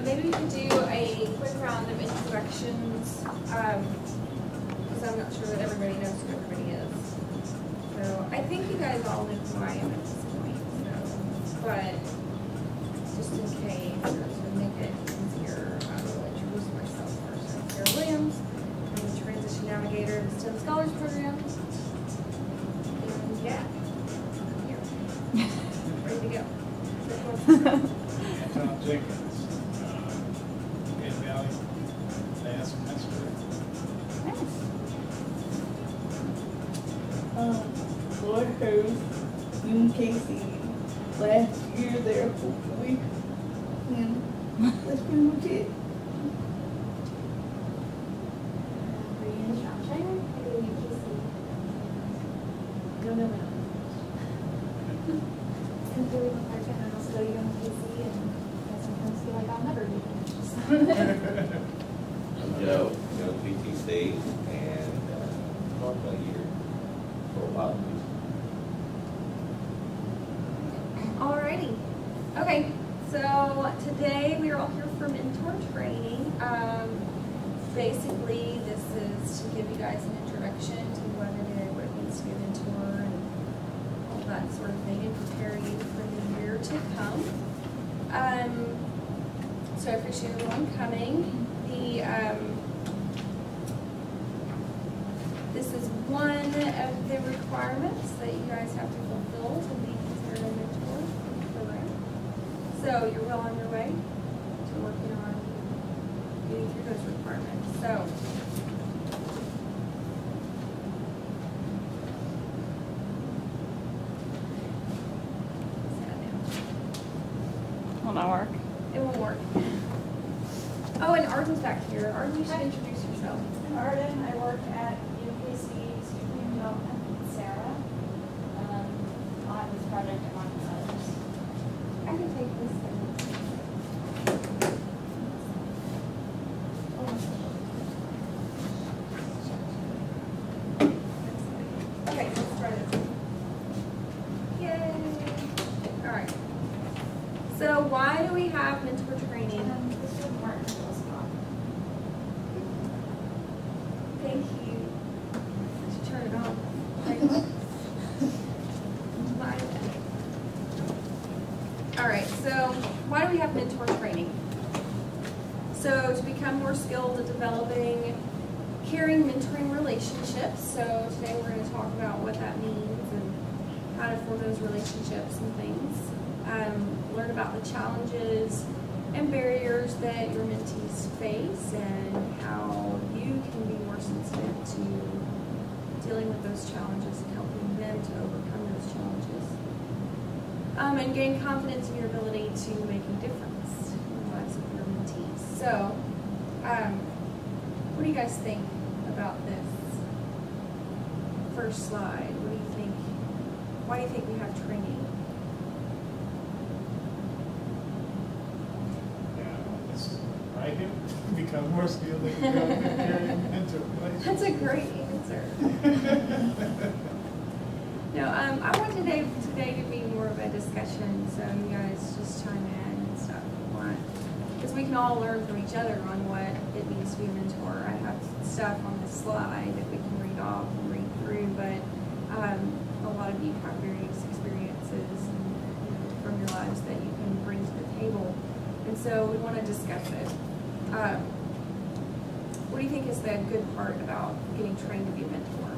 Maybe we could do a quick round of introductions, because I'm not sure that everybody knows who everybody is. So I think you guys all know who I am at this point, so, but just in case, to make it easier, I will introduce myself first. I'm Sarah Williams. I'm the Transition Navigator of the STEM Scholars Program. And yeah, I'm here. Ready to go. Tom Jenkins, Grand Valley, last semester. Lloyd Hurst, UMKC, last year there, hopefully. And that's pretty much it. Brianna Shropshire, I go to UKC. No. Cynthia McClark, and I also go to UMKC, and I sometimes feel like I'll never be finished. I'm Joe, go to PT State, and talked about a year for a while. Alrighty. Okay, so today we are all here for mentor training. Basically, this is to give you guys an introduction to what it means to be a mentor and all that sort of thing, and prepare you for the year to come. So I appreciate everyone coming. This is one of the requirements that you guys have to fulfill to be considered a mentor in the program. So you're well on your way to working on getting through those requirements. So Will not work. it won't work. Oh, and Arden's back here. Arden, you should introduce yourself. I'm Arden. I work at UMKC Student Development with Sarah. On this project and on others. I can take this thing. Okay, let's try this. Yay! Alright. So why do we have mentor training? This is Martin Phillips. Thank you. Let's turn it on. Alright, so why do we have mentor training? So to become more skilled at developing caring mentoring relationships. So today we're going to talk about what that means and how to form those relationships and things. Learn about the challenges and barriers that your mentees face and how you can be more sensitive to dealing with those challenges and helping them to overcome those challenges. And gain confidence in your ability to make a difference in the lives of your mentees. So, what do you guys think about this first slide? What do you think? Why do you think we have training? Right here, become more skilled in caring mentor relationships. That's a great answer. No, I want today to be more of a discussion, so you guys just chime in and stuff if you want. Because we can all learn from each other on what it means to be a mentor. I have stuff on this slide that we can read off and read through, but a lot of you have various experiences from your lives that you can bring to the table. And so we want to discuss it. What do you think is the good part about getting trained to be a mentor?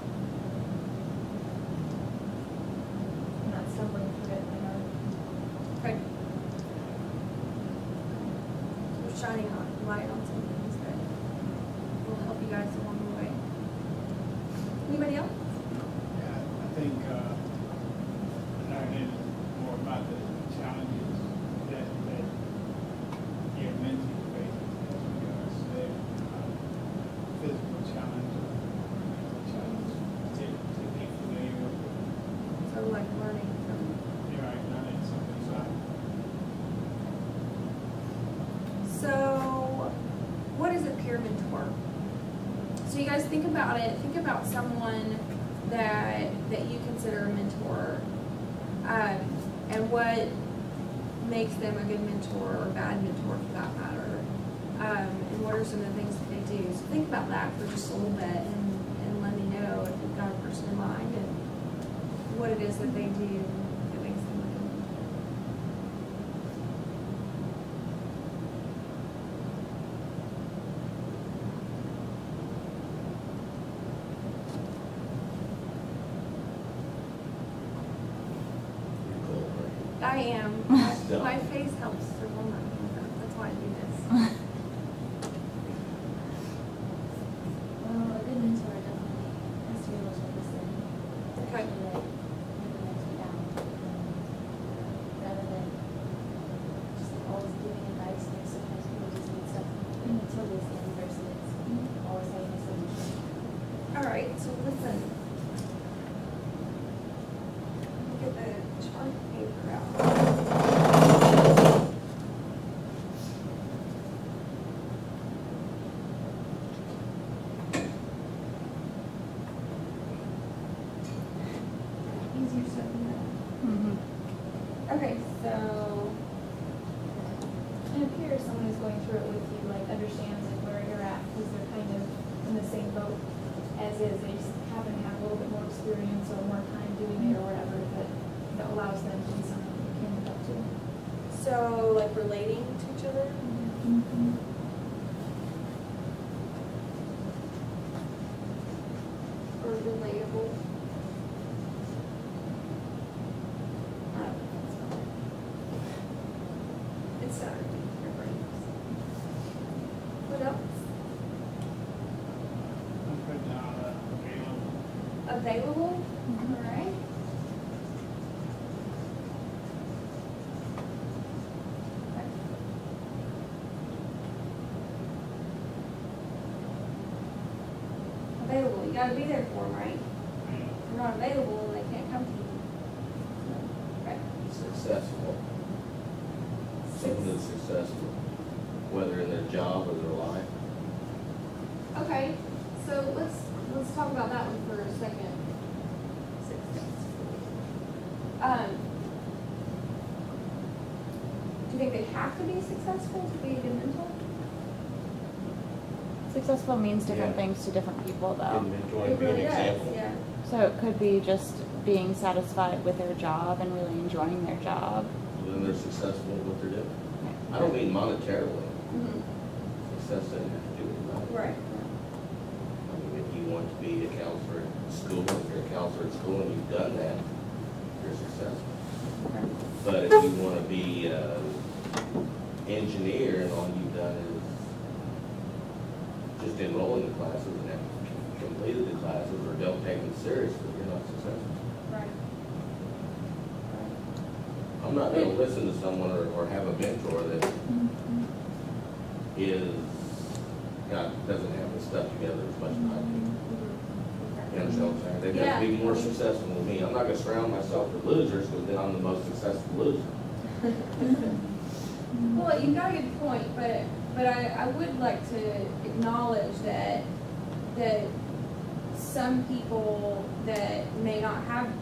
Not stumbling through it. Okay. We're shining light on some things that will help you guys along the way. Anybody else? Yeah, I think learning more about the challenges that your mentee faces, as we said, physical challenge or mental challenge, to be familiar with it. So like learning from. You're right, learning something inside. So what is a peer mentor? So you guys think about it. Think about someone that you consider a mentor, and what makes them a good mentor or a bad mentor for that matter. what are some of the things that they do? So think about that for just a little bit and let me know if you've got a person in mind and what it is that they do that makes them look good. You're cold, right? I am. My face helps to warm up. That's why I do this. Well, a good mentor definitely has to be able to listen. Okay. Actually, like, never let you down. Rather than just like always giving advice, and sometimes people just need stuff until this end versus always having a solution. All right, so listen. Get the chart paper out. Easier said than done. Okay, so And it appears someone who's going through it with you, like, understands like where you're at, because they're kind of in the same boat as is. They just happen to have a little bit more experience or more time doing it or whatever, but that allows them to be someone you can look up to. so like relating to each other. Or relatable. I don't know, that's not it. It's Saturday, your brains. What else? I'm putting down available. Available? All right. Available, you gotta be there for them, right? If you're not available, they can't come to you. Okay. Successful. Someone that's successful, whether in their job or their life. Okay, so let's talk about that one for a second. Do you think they have to be successful to be a good mentor? Successful means different Yeah. things to different people, though. Didn't enjoy It being really an does, example. yeah. So it could be just being satisfied with their job and really enjoying their job. Then they're successful in what they're doing. I don't mean monetarily. Mhm. Success doesn't have to do with money. Right. I mean, if you want to be a counselor at school, if you're a counselor at school and you've done that, you're successful. But if you want to be an engineer and all you've done is just enroll in the classes and have completed the classes or don't take them seriously, you're not successful. Right. I'm not going to listen to someone or have a mentor that doesn't have the stuff together as much as I do. You understand what I'm saying? They've got to be more successful than me. I'm not going to surround myself with losers because then I'm the most successful loser. Well, you've got a good point, but I would like to acknowledge that some people that may not have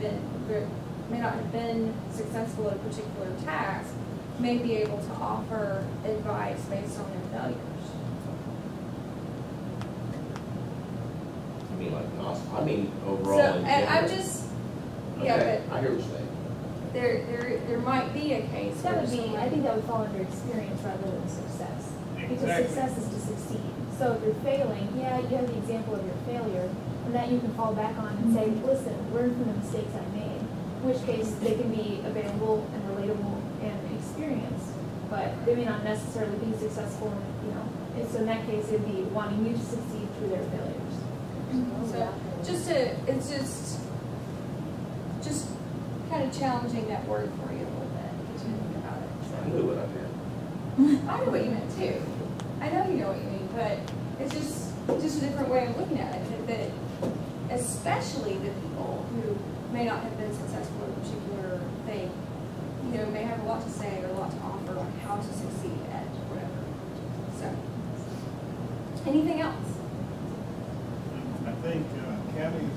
been successful at a particular task may be able to offer advice based on their failures. I mean, like, I mean, overall. So, in and I'm general. just, yeah, Okay, but I hear what you're saying. there might be a case That where would be, I someone, think that would fall under experience rather than success. Because Exactly. success is to succeed. So if you're failing, yeah, you have the example of your failure, and that you can fall back on and say, listen, learn from the mistakes I made. In which case, they can be available and relatable and experienced, but they may not necessarily be successful, and so in that case, it'd be wanting you to succeed through their failures. so it's just kind of challenging that word for you a little bit, to think about it. I So. knew what I meant. I know what you meant too. I know you know what you mean, but it's just a different way of looking at it. That especially the people who may not have been successful in a particular thing, may have a lot to say or a lot to offer on how to succeed at whatever. So, anything else? I think Kelly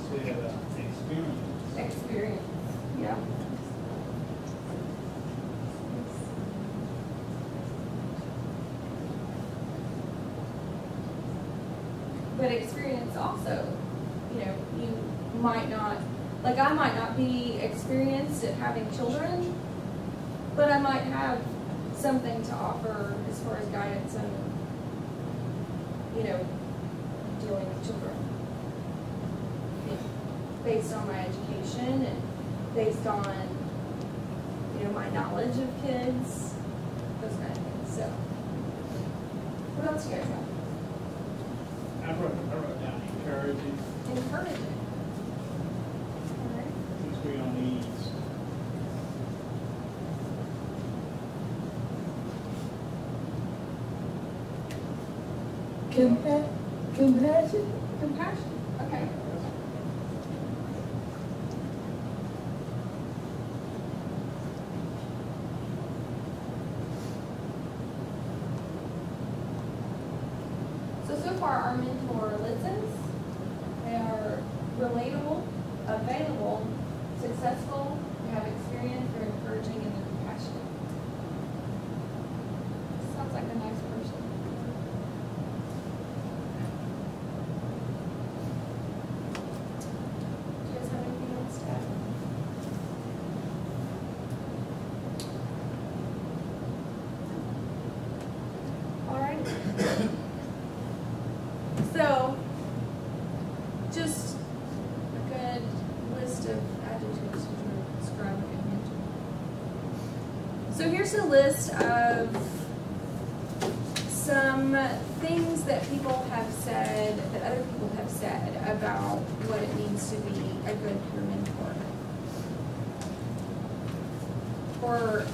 said experience. Experience. Yeah. But experience also, you know, you might not, like I might not be experienced at having children, but I might have something to offer as far as guidance and, you know, dealing with children. Based on my education and based on, you know, my knowledge of kids, those kind of things. So, what else do you guys have? I wrote down encouraging, Encouraging. All right. since we on these. Compassion. Compassion. Okay. So far our mentor listens. They are relatable, available, successful, they have experience, they're encouraging, and they're compassionate. Sounds like a nice person. Do you guys have anything else to add? All right. So, just a good list of adjectives to describe a good mentor. So here's a list of some things that people have said, that other people have said about what it means to be a good peer mentor. Or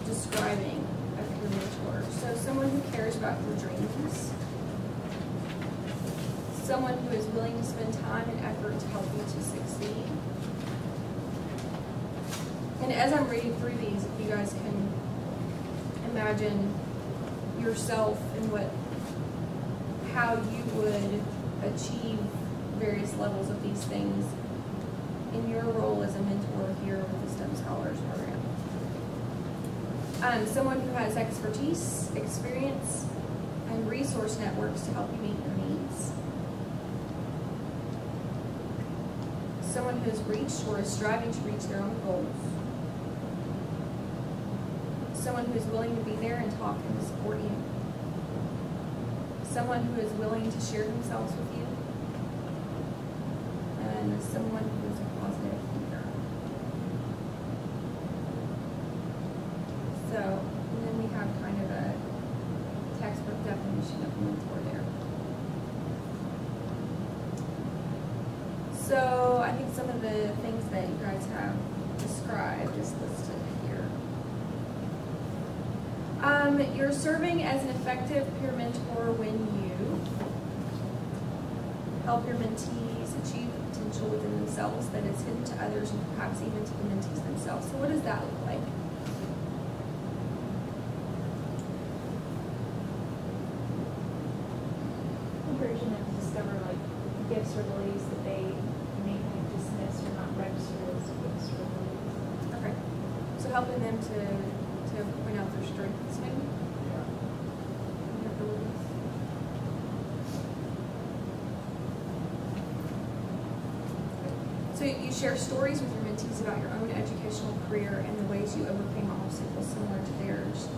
describing a peer mentor. So someone who cares about your dreams. Someone who is willing to spend time and effort to help you to succeed. And as I'm reading through these, if you guys can imagine yourself and how you would achieve various levels of these things in your role as a mentor here with the STEM Scholars Program. Someone who has expertise, experience, and resource networks to help you meet your needs. Someone who has reached or is striving to reach their own goals. Someone who is willing to be there and talk and to support you. Someone who is willing to share themselves with you. And someone who is a positive thinker. So, and then we have kind of a textbook definition of mentor there. So I think some of the things that you guys have described is listed here. You're serving as an effective peer mentor when you help your mentees achieve the potential within themselves that is hidden to others and perhaps even to the mentees themselves. So what does that look like? Encouraging them to discover like gifts or abilities that they may have dismissed or not registered as gifts or abilities. Okay. So helping them to point out their strengths maybe? Yeah. And their abilities. So you share stories with your mentees about your own educational career and the ways you overcame obstacles similar to theirs.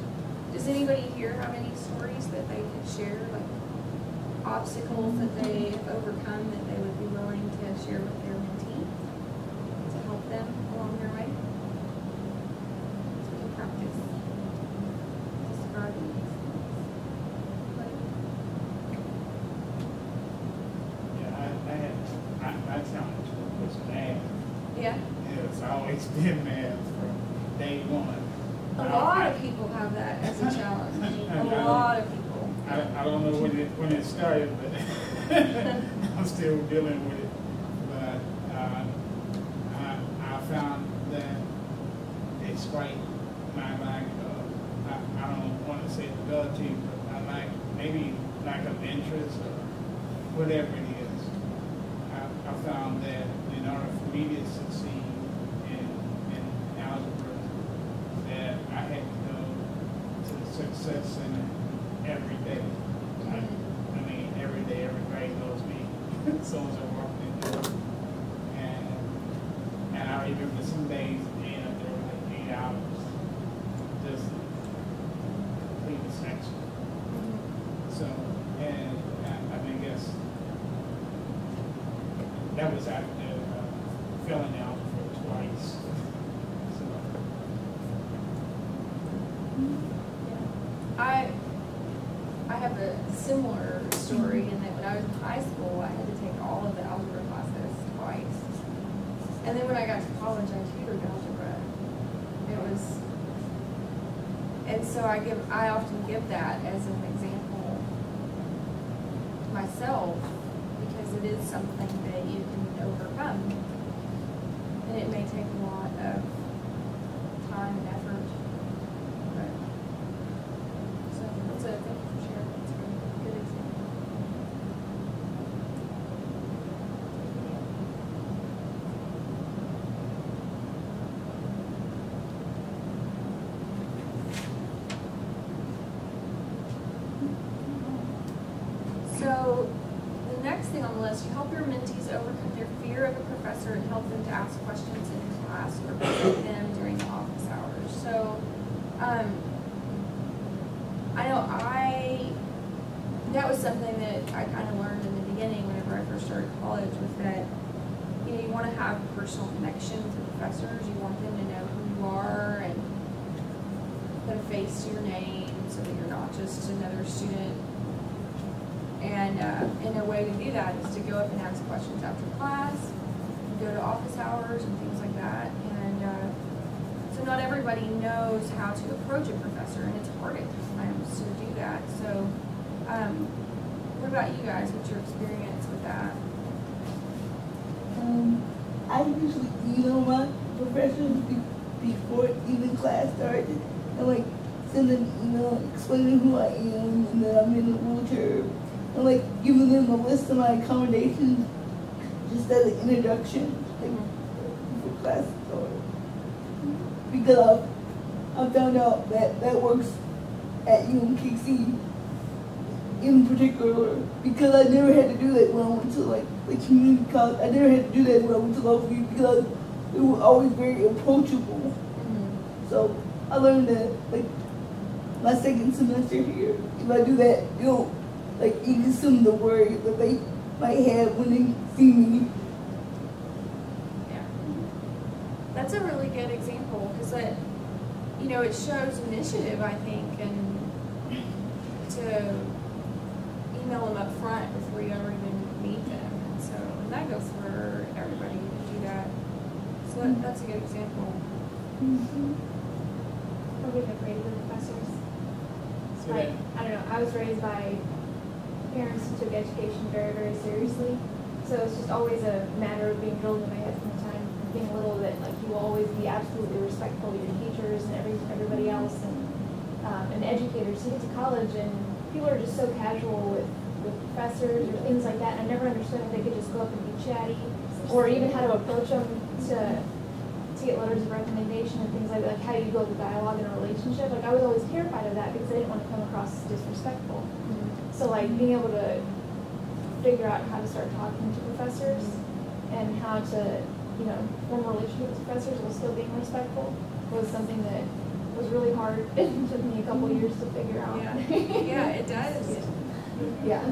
Does anybody here have any stories that they could share, like obstacles that they have overcome that they would be willing to share with their mentee to help them along their way? So we can practice describing these things. Yeah, my challenge was math. Yeah, It's always been math from day one. a lot of people have that as a challenge. A lot of people. I don't know when it started, but I'm still dealing with it. But I found that despite my lack of, I don't want to say ability, but my maybe lack of interest or whatever it is, I found that in order for me to succeed in algebra, that I had to go to the Success Center every day. I mean, every day everybody knows me. Someone's walking in the door. And I remember some days being up there like 8 hours just to clean the section. So, and I guess that was after filling out for twice. So, I have a similar story in that when I was in high school, I had to take all of the algebra classes twice. And then when I got to college, I tutored algebra. It was, and so I often give that as an example myself, because it is something that you can overcome. And it may take a lot of time and effort. But, so that's a, thank you for sharing. That's a good example. So the next thing on the list, you help your mentees overcome their fear of a professor and help them to ask questions in class or visit them during the office hours. So I know that was something that I kind of learned in the beginning whenever I first started college, was that you want to have personal connections with professors. You want them to know who you are and put a face to your name so that you're not just another student. And a way to do that is to go up and ask questions after class, go to office hours and things like that. And so not everybody knows how to approach a professor, and it's hard at times to do that. So what about you guys? What's your experience with that? I usually email my professors before even class started, and like send an email explaining who I am and that I'm in a wheelchair, and like giving them a list of my accommodations just as an introduction, like before class started. Because I found out that works at UMKC in particular, because I never had to do that when I went to like community college. I never had to do that when I went to Loveview because they were always very approachable. So I learned that like my second semester here, if I do that, you know, like ease some of the worry that they might have when they see me. Yeah, that's a really good example, because that, you know, it shows initiative, I think, and to email them up front before you ever even meet them. And so that goes for everybody to do that. So that's a good example. Or we have raised with professors. So Like, I don't know, I was raised by parents who took education very, very seriously. So it's just always a matter of being drilled in my head from the time of being little that like you will always be absolutely respectful of your teachers and everybody else and educators. You get to college and people are just so casual with professors or things like that. And I never understood how they could just go up and be chatty, or even how to approach them to get letters of recommendation and things like that, like how you build a dialogue in a relationship. Like I was always terrified of that because I didn't want to come across as disrespectful. So like being able to figure out how to start talking to professors and how to, you know, form a relationship with professors while still being respectful was something that was really hard. It took me a couple years to figure out. Yeah, yeah, it does. Yeah.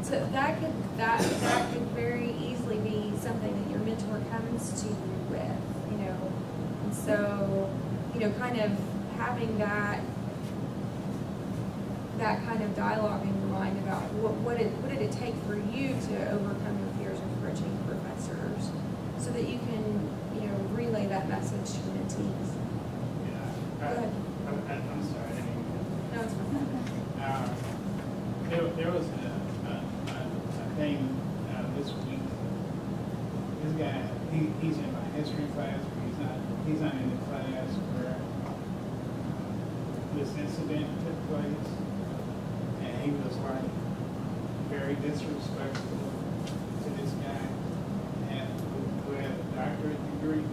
So that could very easily be something that your mentor comes to you with, you know. And so, you know, kind of having that kind of dialogue in your mind about what did it take for you to overcome your fears of approaching professors, so that you can, you know, relay that message to your mentees. yeah, Go ahead. I'm sorry. I didn't mean to- No, it's fine. There was a thing this week. This guy, he's in my history class, but he's not in the class where this incident took place, and he was like very disrespectful to this guy, and who had a doctorate degree,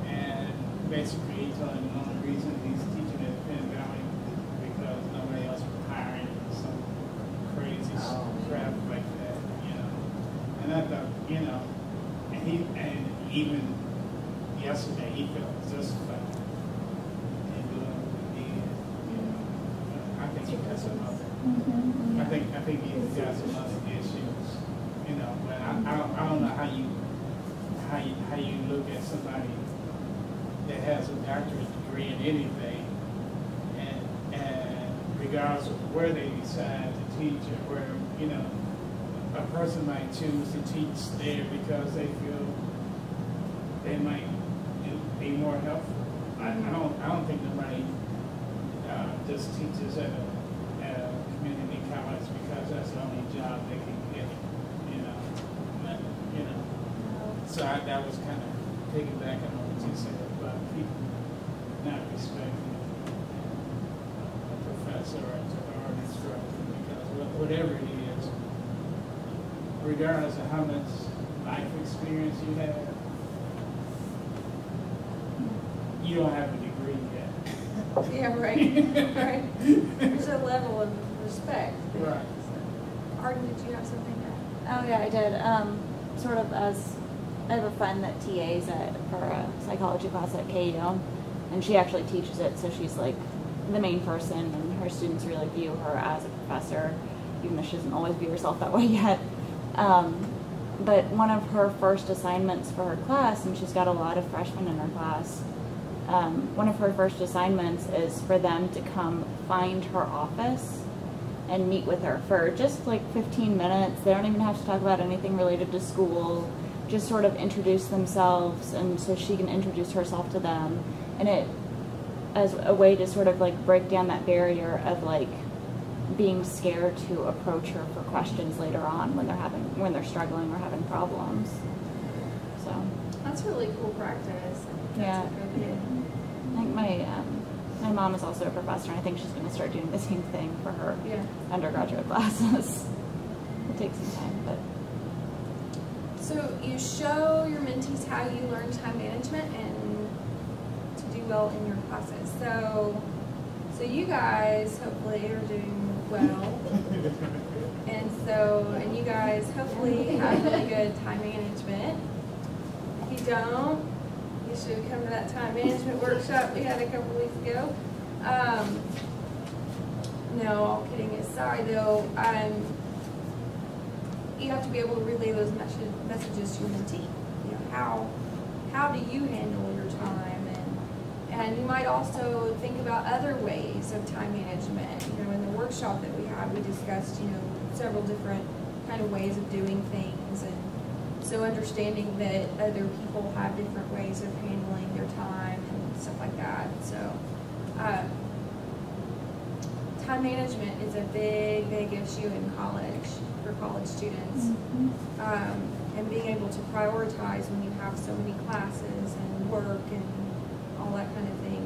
and basically he told him the only reason he's teaching at Penn Valley is because nobody else was hiring him, some crazy stuff. even yesterday, he felt justified in doing what he did. You know, I think he got some other. I think he's got some other issues. You know, but I don't know how you look at somebody that has a doctorate degree in anything, and regardless of where they decide to teach or where, you know, a person might choose to teach there because they feel they might be more helpful. I don't think nobody just teaches at a community college because that's the only job they can get. You know. So that was kind of piggybacking on what you said about people not respecting a professor or an instructor, because whatever it is, regardless of how much life experience you have, you don't have a degree yet. Yeah, right. Right. There's a level of respect. Right. Arden, did you have something to Oh yeah, I did. Sort of as I have a friend that TAs for a psychology class at KU, and she actually teaches it, so she's like the main person, and her students really view her as a professor, even though she doesn't always view herself that way yet. But one of her first assignments for her class, and she's got a lot of freshmen in her class, one of her first assignments is for them to come find her office and meet with her for just like 15 minutes. They don't even have to talk about anything related to school, just sort of introduce themselves, and so she can introduce herself to them, and it as a way to sort of like break down that barrier of like being scared to approach her for questions later on when they're struggling or having problems. So That's really cool practice. yeah, That's a good idea. I think my mom is also a professor, and I think she's going to start doing the same thing for her Yeah. undergraduate classes. It takes some time, but So you show your mentees how you learn time management and to do well in your classes. So you guys hopefully are doing well. And you guys hopefully have really good time management. If you don't, you should come to that time management workshop we had a couple weeks ago. No, all kidding aside though, you have to be able to relay those messages to your mentee. You know, how do you handle your time? And you might also think about other ways of time management. You know, in the workshop that we had, we discussed, you know, several different kind of ways of doing things, and so understanding that other people have different ways of handling their time and stuff like that. So time management is a big, big issue in college for college students. And being able to prioritize when you have so many classes and work and all that kind of thing.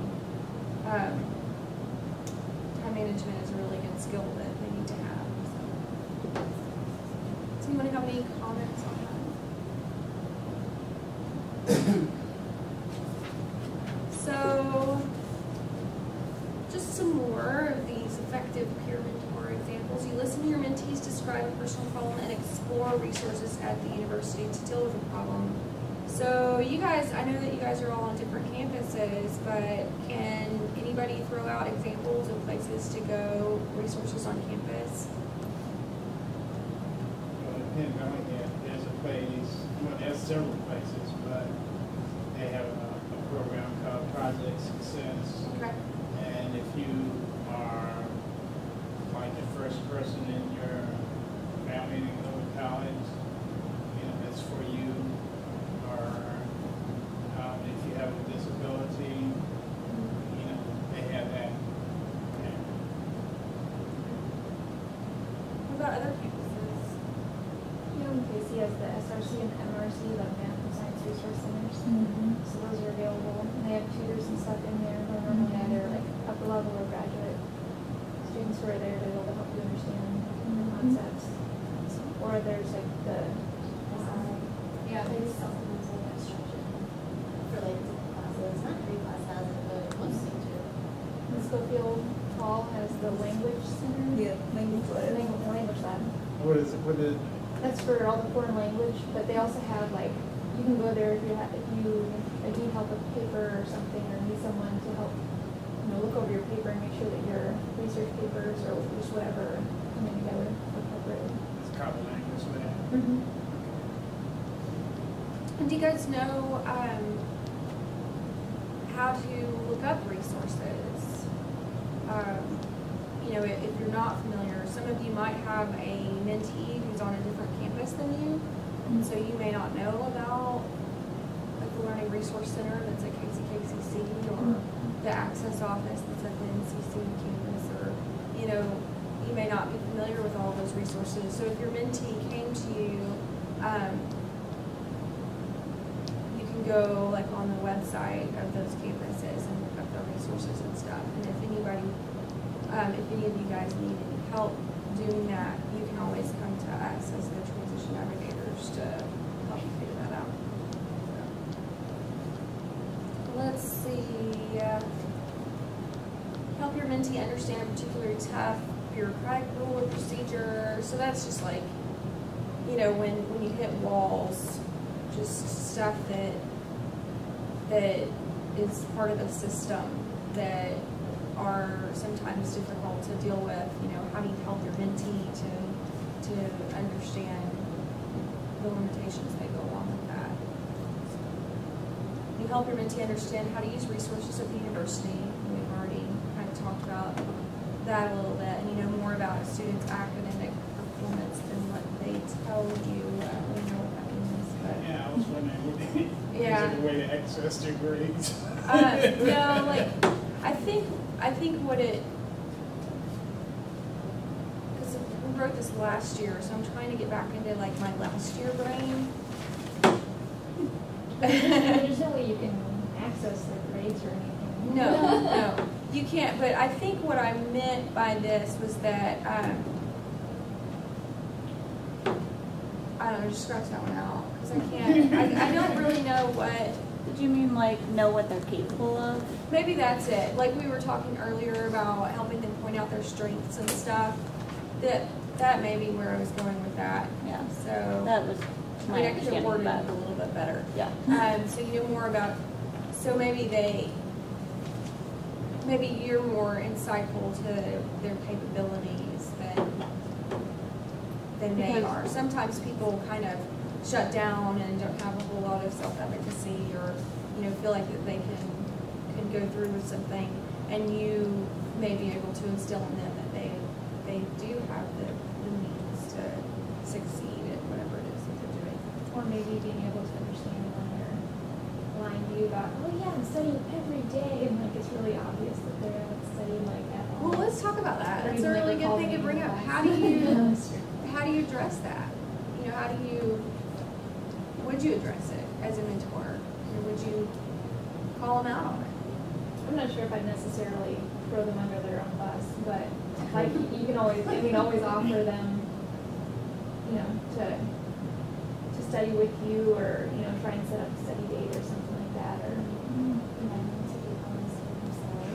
Time management is a really good skill that they need to have. So. Does anyone have any comments on that? So, just some more of these effective peer mentor examples. You listen to your mentees describe a personal problem and explore resources at the university to deal with the problem. So you guys, I know that you guys are all on different campuses, but can anybody throw out examples of places to go, resources on campus? Well, it depends on it. There's a place, well, there's several places, but they have a program called Project Success. Okay. And if you are like the first person in your family to go to college, you know, that's for you. Or if you have a disability, you know, they have that. Yeah. What about other campuses? UMKC has the SRC and the MRC, the Math and Science Resource Centers. So those are available. And they have tutors and stuff in there who are normally either like upper level or graduate students who are there to be able to help you understand the concepts. Or there's like the Yeah, maybe supplemental instruction related to the classes, not every class has it, but most seem to. the Schofield Hall has the language center. Yeah, language lab. Language lab. What is it? That's for all the foreign language, but they also have like you can go there if you need help with paper or something, or need someone to help, look over your paper and make sure that your research papers or just whatever are coming together appropriately. It's common language for that. And do you guys know how to look up resources? If you're not familiar, some of you might have a mentee who's on a different campus than you, and so you may not know about like the Learning Resource Center that's at KCKCC or the Access Office that's at the NCC campus, or you may not be familiar with all those resources. So if your mentee came to you, you can go like on the website of those campuses and look up the resources and stuff. And if any of you guys need any help doing that, you can always come to us as the transition navigators to help you figure that out. So, let's see. Help your mentee understand a particularly tough bureaucratic rule or procedure. So that's just like, when you hit walls, just stuff that is part of the system that are sometimes difficult to deal with. How do you help your mentee to understand the limitations that go along with that? You help your mentee understand how to use resources at the university. We've already kind of talked about that a little bit, and you know more about a student's academic performance than what they tell you. I don't really know what that means, but Yeah, I was wondering, what they mean. Yeah. Is it a way to access their grades? no, I think what it, because we wrote this last year, so I'm trying to get back into like my last year brain. There's no way you can access their grades or anything. No, you can't. But I think what I meant by this was that I don't know, just scratch that one out because I can't. I don't really know what. Did you mean like know what they're capable of? Maybe that's it. Like we were talking earlier about helping them point out their strengths and stuff. That may be where I was going with that. Yeah. So That was my I could have understanding worded of it that. a little bit better. Yeah. So you know more about. So maybe you're more insightful to their capabilities than they are. Sometimes people kind of shut down and don't have a whole lot of self-efficacy, or feel like that they can go through with something, and you may be able to instill in them that they do have the means to succeed at whatever it is that they're doing. Or maybe being able to understand when they're lying to you about, oh yeah, I'm studying every day, and like it's really obvious that they're not studying like at all. Well, let's talk about that. Or That's a even, like, really good recalling thing to bring up. class. How do you address that? Would you address it as a mentor? Or would you call them out on it? I'm not sure if I'd necessarily throw them under their own bus, but like you can always offer them, to study with you, or try and set up a study date or something like that, or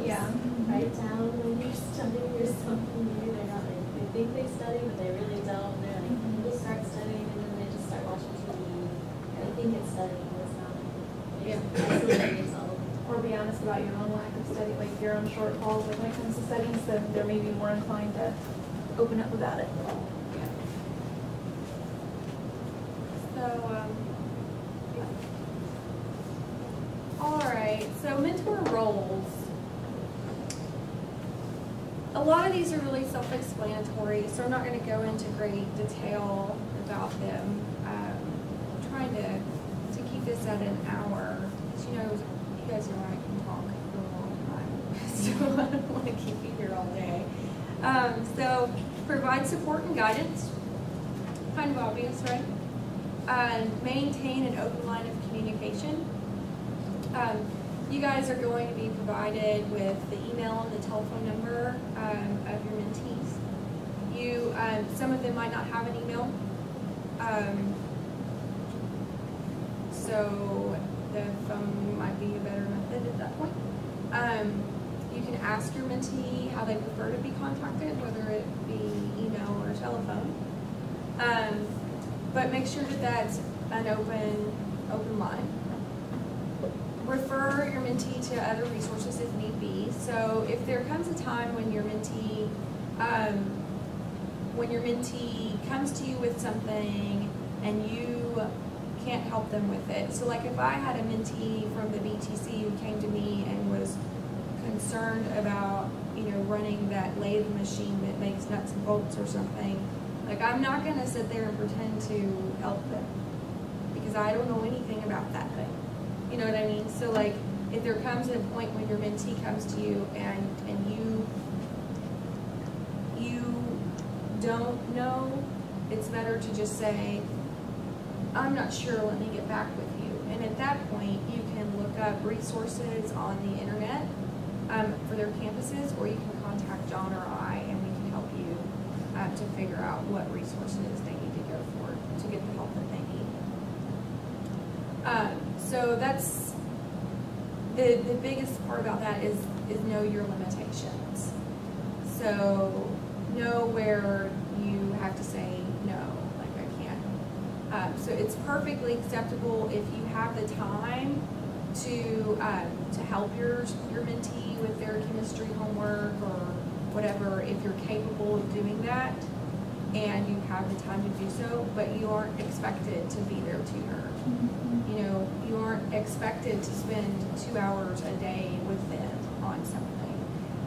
yeah. Write down when you're studying or something new. They're not like, they think they study, but they really don't. They're like, they start studying and then they just start watching TV. They think it's studying, but it's not. Yeah. Isolating yourself. Or be honest about your own lack of study, like your own shortfalls. Like when it comes to studies, then they're maybe more inclined to open up about it. Yeah. So, yeah. All right. So mentor roles. A lot of these are really self-explanatory, so I'm not going to go into great detail about them. I'm trying to keep this at an hour. Because, you guys know I can talk for a long time, so I don't want to keep you here all day. So, provide support and guidance. Kind of obvious, right? Maintain an open line of communication. You guys are going to be provided with the email and the telephone number of your mentees. Some of them might not have an email, so the phone might be a better method at that point. You can ask your mentee how they prefer to be contacted, whether it be email or telephone. But make sure that that's an open open line. Refer your mentee to other resources if need be. So if there comes a time when your mentee comes to you with something and you can't help them with it. So like if I had a mentee from the BTC who came to me and was concerned about, running that lathe machine that makes nuts and bolts or something, like I'm not gonna sit there and pretend to help them because I don't know anything about that thing. You know what I mean? So like if there comes a point when your mentee comes to you and you don't know, it's better to just say, I'm not sure, let me get back with you. And at that point, you can look up resources on the internet for their campuses, or you can contact John or I, and we can help you to figure out what resources they need to go for to get the help that they need. So that's the biggest part about that is know your limitations. So know where you have to say no, like I can't. So it's perfectly acceptable if you have the time to help your mentee with their chemistry homework or whatever, if you're capable of doing that and you have the time to do so, but you aren't expected to be their tutor. You aren't expected to spend 2 hours a day with them on something.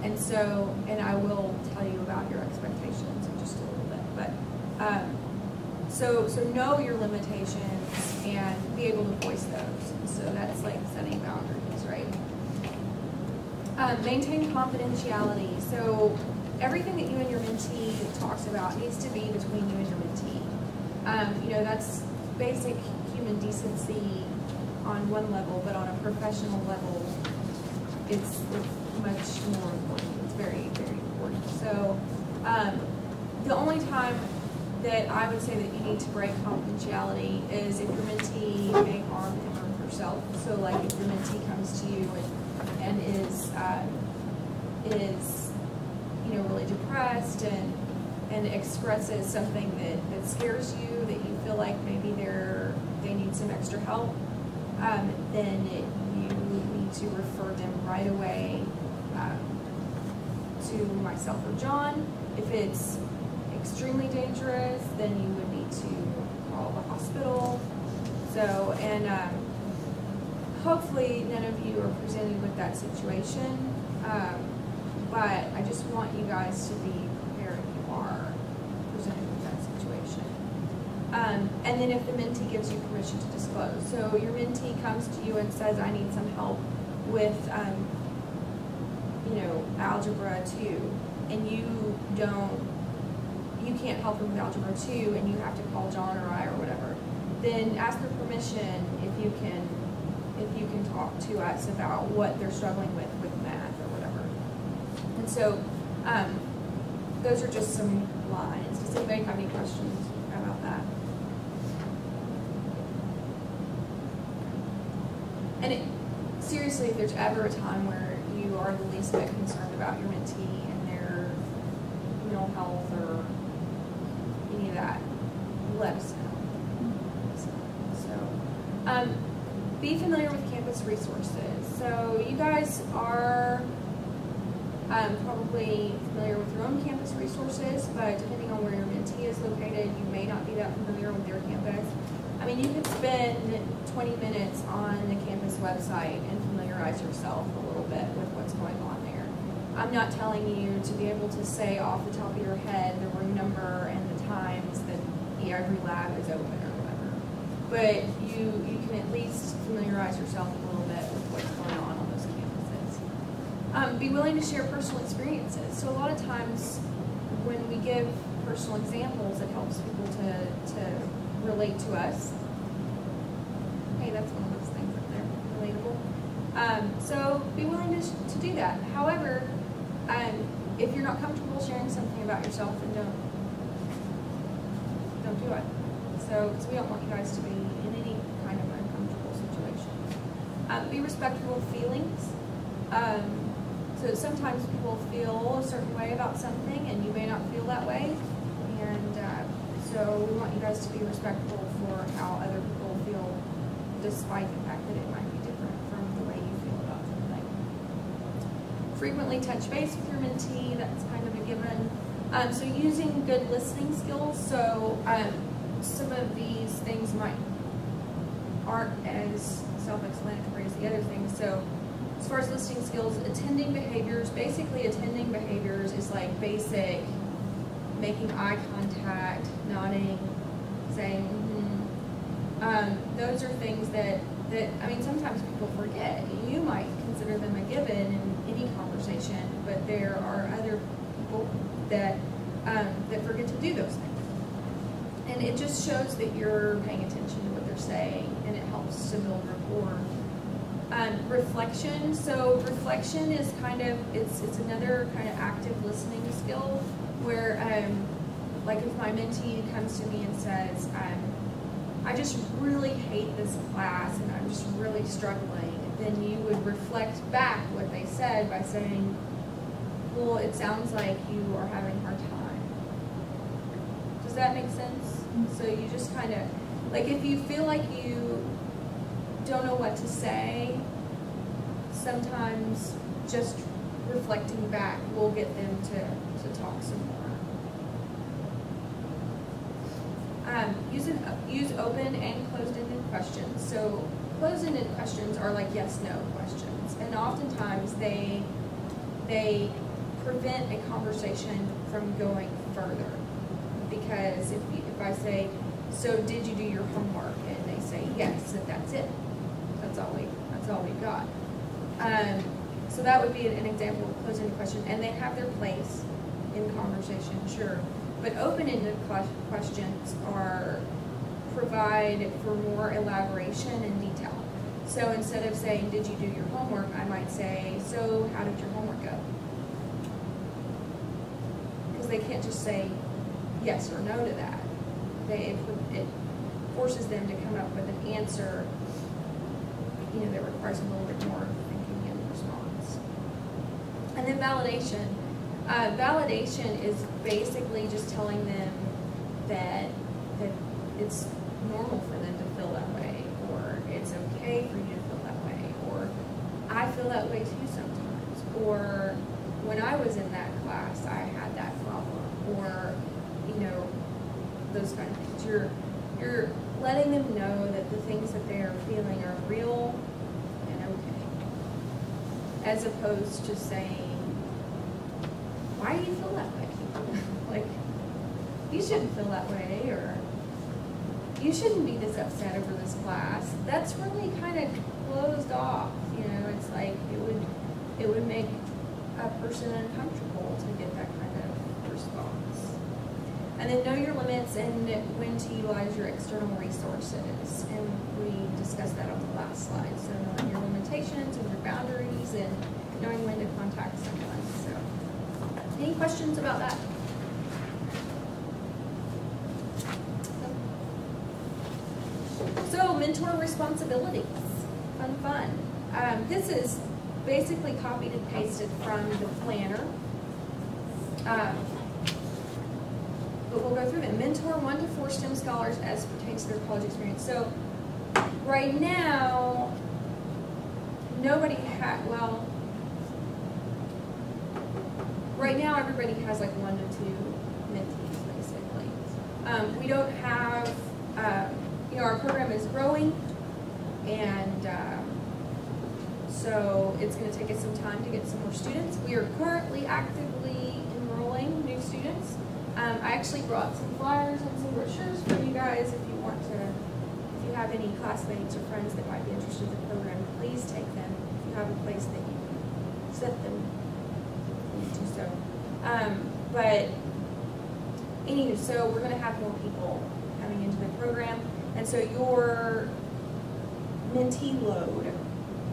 And so, and I will tell you about your expectations in just a little bit, but so know your limitations and be able to voice those. And so that's like setting boundaries, right? Maintain confidentiality. So everything that you and your mentee talks about needs to be between you and your mentee. That's basic human decency on one level, but on a professional level, it's much more important. It's very, very important. So the only time that I would say that you need to break confidentiality is if your mentee may harm him or herself. So like if your mentee comes to you and is really depressed and expresses something that scares you, that you feel like maybe they need some extra help, then you need to refer them right away to myself or John. If it's extremely dangerous, then you would need to call the hospital. So, and hopefully none of you are presented with that situation, but I just want you guys to be prepared if you are presented with that situation. And then if the mentee gives you permission to disclose. So your mentee comes to you and says, I need some help with, Algebra 2, and you can't help them with Algebra 2, and you have to call John or I or whatever, then ask their permission if you can talk to us about what they're struggling with math or whatever. And so those are just some lines. Does anybody have any questions about that? And seriously, if there's ever a time where you are the least bit concerned about your mentee and their mental health or any of that, let us know. So, be familiar with campus resources. So you guys are probably familiar with your own campus resources, but depending on where your mentee is located, you may not be that familiar with their campus. I mean, you could spend 20 minutes on the campus website and familiarize yourself a little bit with what's going on there. I'm not telling you to be able to say off the top of your head the room number and the times that every lab is open or whatever, but you can at least familiarize yourself a little bit with what's going on those campuses. Be willing to share personal experiences. So a lot of times when we give personal examples, it helps people to relate to us. Hey, that's one of those things up there, relatable. So be willing to do that. However, if you're not comfortable sharing something about yourself, then don't do it. So, because we don't want you guys to be in any kind of uncomfortable situation. Be respectful of feelings. So sometimes people feel a certain way about something, and you may not feel that way. And so we want you guys to be respectful for how other people feel despite the fact that it might be different from the way you feel about something. Frequently touch base with your mentee, that's kind of a given. So using good listening skills, so some of these things aren't as self-explanatory as the other things. So as far as listening skills, attending behaviors is like basic, making eye contact, nodding, saying, those are things that, I mean, sometimes people forget. You might consider them a given in any conversation, but there are other people that forget to do those things. And it just shows that you're paying attention to what they're saying, and it helps to build rapport. Reflection. So reflection is it's another kind of active listening skill where, like if my mentee comes to me and says, I just really hate this class and I'm just really struggling, then you would reflect back what they said by saying, well, it sounds like you are having a hard time. Does that make sense? So you just kind of, like if you feel like you don't know what to say, sometimes just reflecting back will get them to talk some more. Use open and closed-ended questions. So closed-ended questions are like yes/no questions, and oftentimes they prevent a conversation from going further. Because if I say, so did you do your homework? And they say yes, and that's it. That's all we got. So that would be an example of closed-ended question, and they have their place in conversation, sure. But open-ended questions provide for more elaboration and detail. So instead of saying, did you do your homework, I might say, so how did your homework go? Because they can't just say yes or no to that. It forces them to come up with an answer, that requires a little bit more thinking and response. And then validation. Validation is basically just telling them that it's normal for them to feel that way, or it's okay for you to feel that way, or I feel that way too sometimes, or when I was in that class I had that problem, or those kind of things. You're letting them know that the things that they are feeling are real and okay, as opposed to saying, why do you feel that way? Like, you shouldn't feel that way, or you shouldn't be this upset over this class. That's really kind of closed off. It's like it would make a person uncomfortable to get that kind of response. And then know your limits and when to utilize your external resources. And we discussed that on the last slide. So knowing your limitations and your boundaries and knowing when to contact someone. So any questions about that? So mentor responsibilities. Fun. This is basically copied and pasted from the planner. But we'll go through them. Mentor 1 to 4 STEM scholars as pertains to their college experience. So right now, right now everybody has like 1 to 2 mentees basically. We don't have, our program is growing, and so it's going to take us some time to get some more students. We are currently actively enrolling new students. I actually brought some flyers and some brochures for you guys if you have any classmates or friends that might be interested in the program, please take them. If you have a place that you can set them, please do so. But anyway, so we're going to have more people coming into the program, and so your mentee load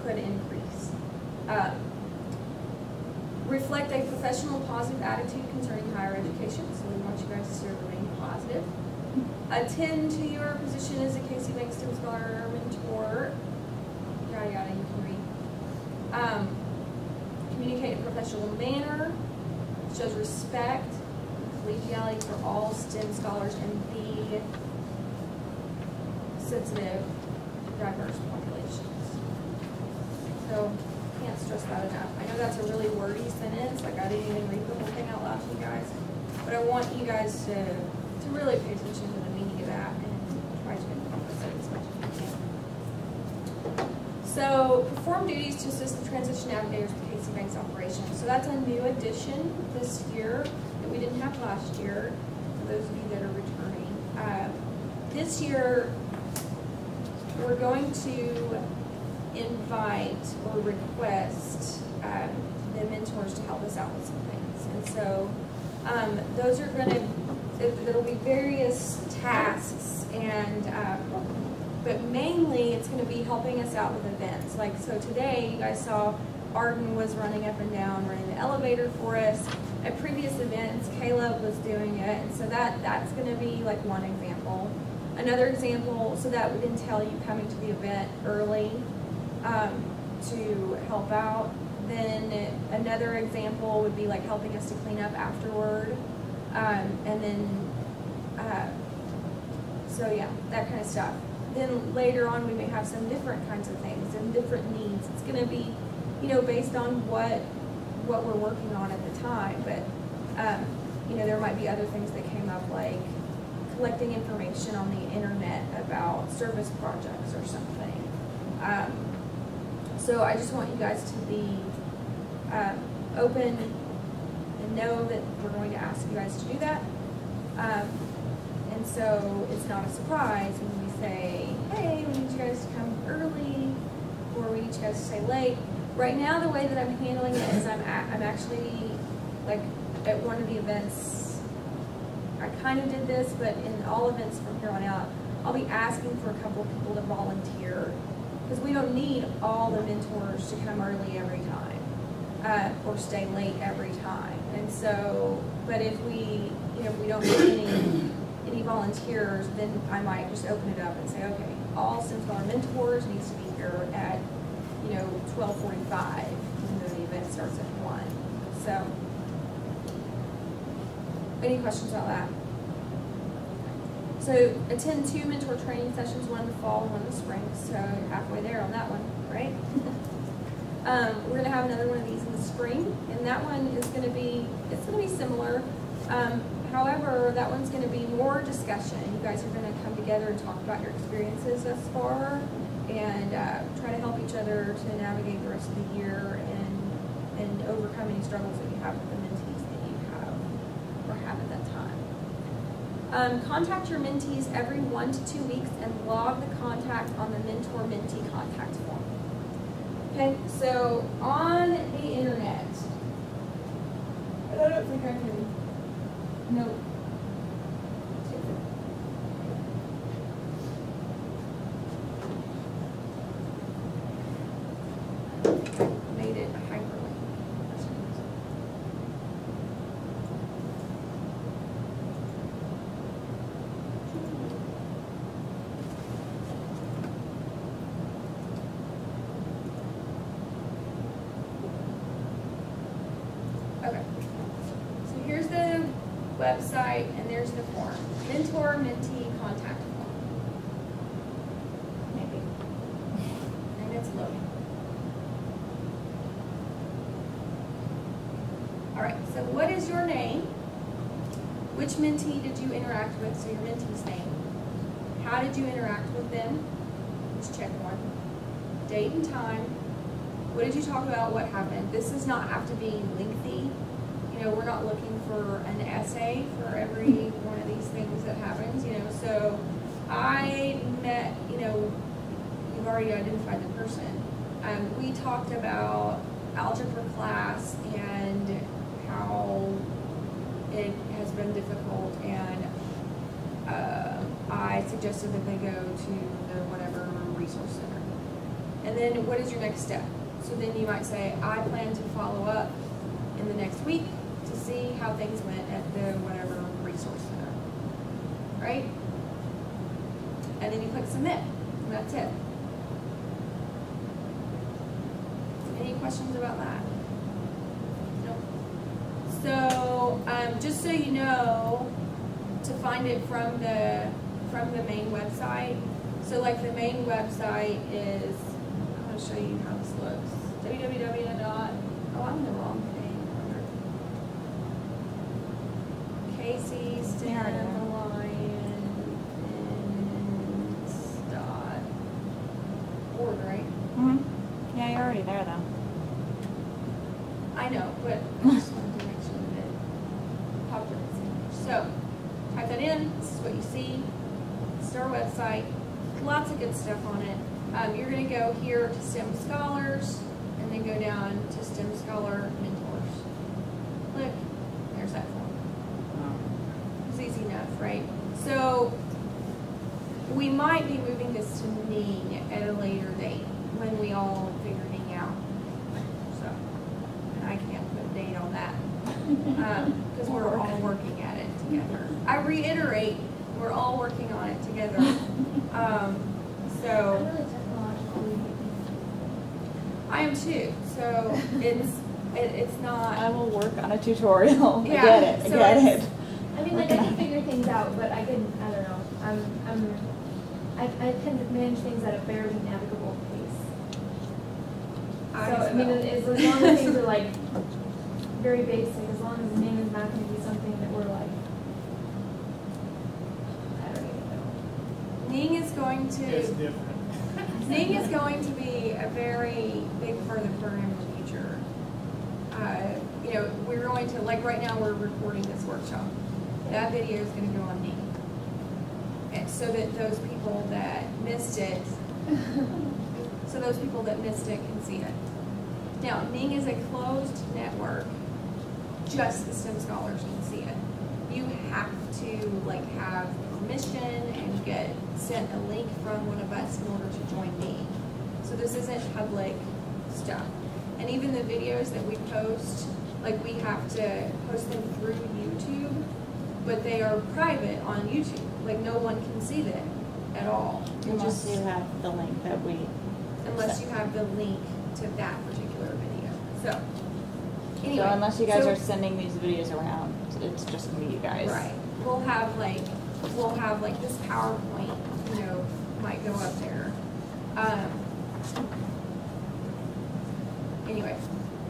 could increase. Reflect a professional, positive attitude concerning higher education. So we want you guys to remain positive. Attend to your position as a Casey Banks STEM Scholar or mentor. Yada yada, you can read. Communicate in a professional manner. Shows respect, collegiality for all STEM scholars, and be sensitive diverse populations. So, can't stress that enough. I know that's a really wordy sentence, like I didn't even read the whole thing out loud to you guys, but I want you guys to really pay attention to the meaning of that and try to encompass it as much as you can. So, perform duties to assist the transition navigators of the Casey Banks operation. So that's a new addition this year that we didn't have last year, for those of you that are returning. This year, we're going to invite or request the mentors to help us out with some things. And so those are going to, there'll be various tasks, and but mainly it's going to be helping us out with events. Like, so today you guys saw Arden was running up and down, running the elevator for us. At previous events, Caleb was doing it, and so that's going to be like one example. Another example, so that would entail you coming to the event early to help out. Then another example would be like helping us to clean up afterward. And then, so yeah, that kind of stuff. Then later on we may have some different kinds of things and different needs. It's going to be, you know, based on what we're working on at the time. But, you know, there might be other things that came up, like collecting information on the internet about service projects or something. So I just want you guys to be open and know that we're going to ask you guys to do that. And so it's not a surprise when we say, hey, we need you guys to come early, or we need you guys to stay late. Right now, the way that I'm handling it is I'm actually, like, at one of the events, I kind of did this, but in all events from here on out, I'll be asking for a couple of people to volunteer, because we don't need all the mentors to come early every time, or stay late every time. And so, but if we, you know, if we don't need any volunteers, then I might just open it up and say, okay, all Simstar mentors needs to be here at, you know, 12:45, even though the event starts at 1. So, any questions about that? So, attend 2 mentor training sessions, one in the fall and one in the spring. So, you're halfway there on that one, right? We're going to have another one of these in the spring, and that one is going to be, it's going to be similar. However, that one's going to be more discussion. You guys are going to come together and talk about your experiences thus far, and try to help each other to navigate the rest of the year and overcome any struggles that you have with the mentees that you have or have at that time. Contact your mentees every 1 to 2 weeks and log the contact on the mentor-mentee contact form. Okay, so on the internet, I don't think I can, no. Made it a hyperlink. Okay. So here's the website, and there's the form. Mentor-mentee contact form. Maybe. And it's loading. Alright, so what is your name? Which mentee did you interact with? So your mentee's name. How did you interact with them? Let's check one. Date and time. What did you talk about? What happened? This does not have to be lengthy. You know, we're not looking for an essay for every one of these things that happens, you know. So I met, you know, you've already identified the person. We talked about algebra class and how it has been difficult, and I suggested that they go to the whatever resource center. And then what is your next step? So then you might say, I plan to follow up in the next week to see how things went at the whatever resource center, right? And then you click submit, and that's it. Any questions about that? Nope. So just so you know, to find it from the main website, So like the main website is, I'm going to show you how this looks. www. Oh, I'm in the wrong thing. Casey There it is. STEM Alliance .org, right? Mm-hmm. Yeah, you're already there though. I know, but I just wanted to make sure that it popped up. So, type that in. This is what you see. This is our website. Lots of good stuff on it. You're going to go here to STEM Scholars, and then go down to STEM Scholar Mentors. Look, there's that form. It's easy enough, right? So, we might be moving this to Ning at a later date when we all figure Ning out. So, and I can't put a date on that because we're all working at it together. I reiterate, we're all working on it together. I'm So, really technologically. I am too. So it's not. I will work on a tutorial. Yeah, I get it. I so get it's- it. I mean, like, I can figure things out, but I don't know. I tend to manage things at a fairly navigable pace. So, I mean, as long as things are like very basic, as long as the name is not going to be something that we're like, I don't even know. Ning is going It's to. different. Ning is going to be a very big part of the program in the future. You know, we're going to, like right now we're recording this workshop. That video is going to go on Ning. And so that those people that missed it, can see it. Now, Ning is a closed network. Just the STEM scholars can see it. You have to like have permission and get sent a link from one of us in order to join Ning. So this isn't public stuff. And even the videos that we post, like we have to post them through YouTube, but they are private on YouTube. Like no one can see them at all. Unless you have the link that we. Unless you have the link to that particular video. So, anyway. So unless you guys so- are sending these videos around, it's just gonna be you guys. Right. We'll have like this PowerPoint, you know, might go up there. Anyway,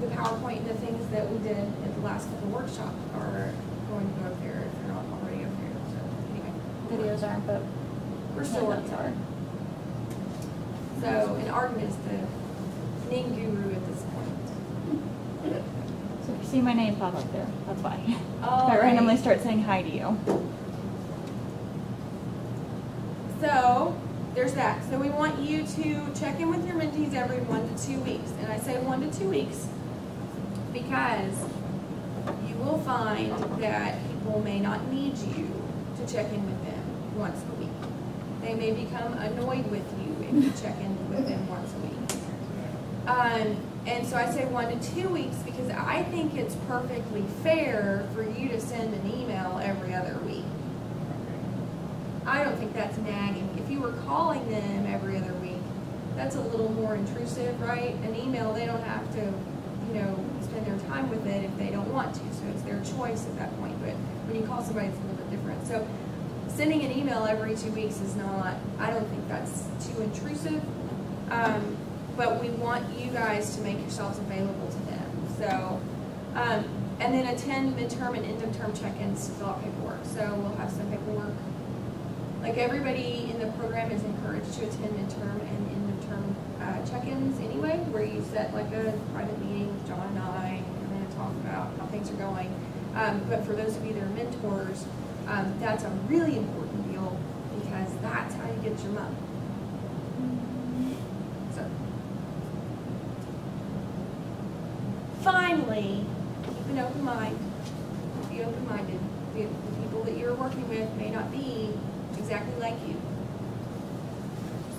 the PowerPoint and the things that we did at the last couple workshops are going to go up there if they're not already up there. So anyway, Videos aren't, but we're still working handouts on it. So, and Arden is the Ning guru at this point. So if you see my name pop up there, that's why. Oh, If I randomly right. start saying hi to you. So, there's that. So we want you to check in with your mentees every 1 to 2 weeks. And I say 1 to 2 weeks because you will find that people may not need you to check in with them once a week. They may become annoyed with you if you check in with them once a week. And so I say 1 to 2 weeks because I think it's perfectly fair for you to send an email every other week. I don't think that's nagging. If you were calling them every other week, that's a little more intrusive, right? An email, they don't have to, you know, spend their time with it if they don't want to. So it's their choice at that point. But when you call somebody, it's a little bit different. So sending an email every 2 weeks is not, I don't think that's too intrusive. But we want you guys to make yourselves available to them. So, and then attend midterm and end of term check-ins to fill out paperwork. So we'll have some paperwork. Like everybody in the program is encouraged to attend midterm and end of term check-ins anyway, where you set like a private meeting with John and I, and we're going to talk about how things are going. But for those of you that are mentors, that's a really important deal because that's how you get your money. So, finally, keep an open mind. Be open-minded. The people that you're working with may not be exactly like you.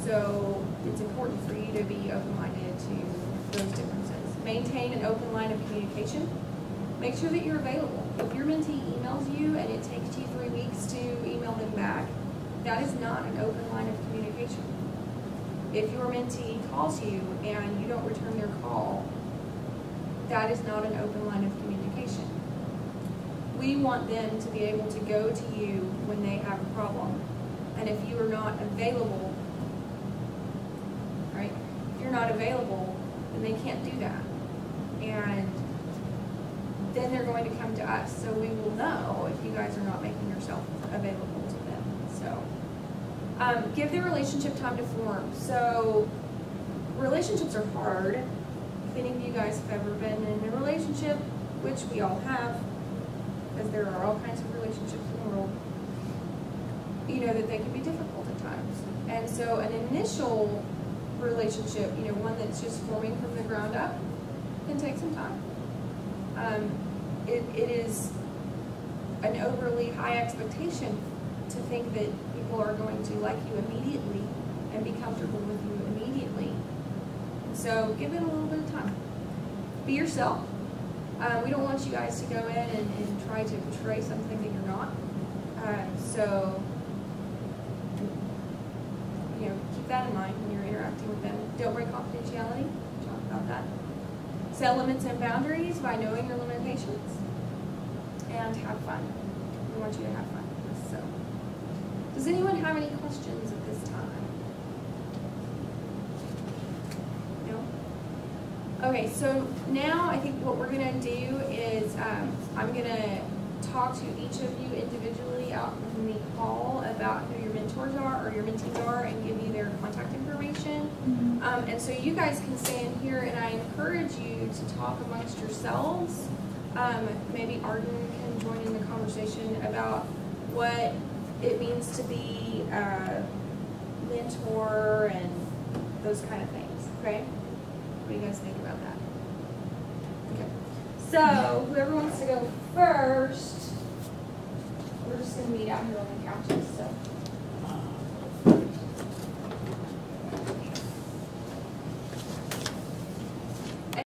So it's important for you to be open-minded to those differences. Maintain an open line of communication. Make sure that you're available. If your mentee emails you and it takes you 3 weeks to email them back, that is not an open line of communication. If your mentee calls you and you don't return their call, that is not an open line of communication. We want them to be able to go to you when they have a problem. And if you are not available right? If you're not available, then they can't do that. And then they're going to come to us, so we will know if you guys are not making yourself available to them. So, give the relationship time to form. So, relationships are hard. If any of you guys have ever been in a relationship, which we all have, because there are all kinds of relationships in the world, you know that they can be difficult at times. And so an initial relationship, you know, one that's just forming from the ground up, can take some time. It is an overly high expectation to think that people are going to like you immediately and be comfortable with you immediately. So give it a little bit of time. Be yourself. We don't want you guys to go in and try to portray something that you're not. So, you know, keep that in mind when you're interacting with them. Don't break confidentiality. We'll talk about that. Set limits and boundaries by knowing your limitations. And have fun. We want you to have fun. So, does anyone have any questions at this time? No? Okay, so now I think what we're going to do is I'm going to talk to each of you individually out in the hall about who your mentors are or your mentees are and give you their contact information. And so you guys can stay in here, and I encourage you to talk amongst yourselves. Maybe Arden can join in the conversation about what it means to be a mentor and those kind of things, okay? What do you guys think about that? Okay. So, whoever wants to go first, we're just going to meet out here on the couches, so.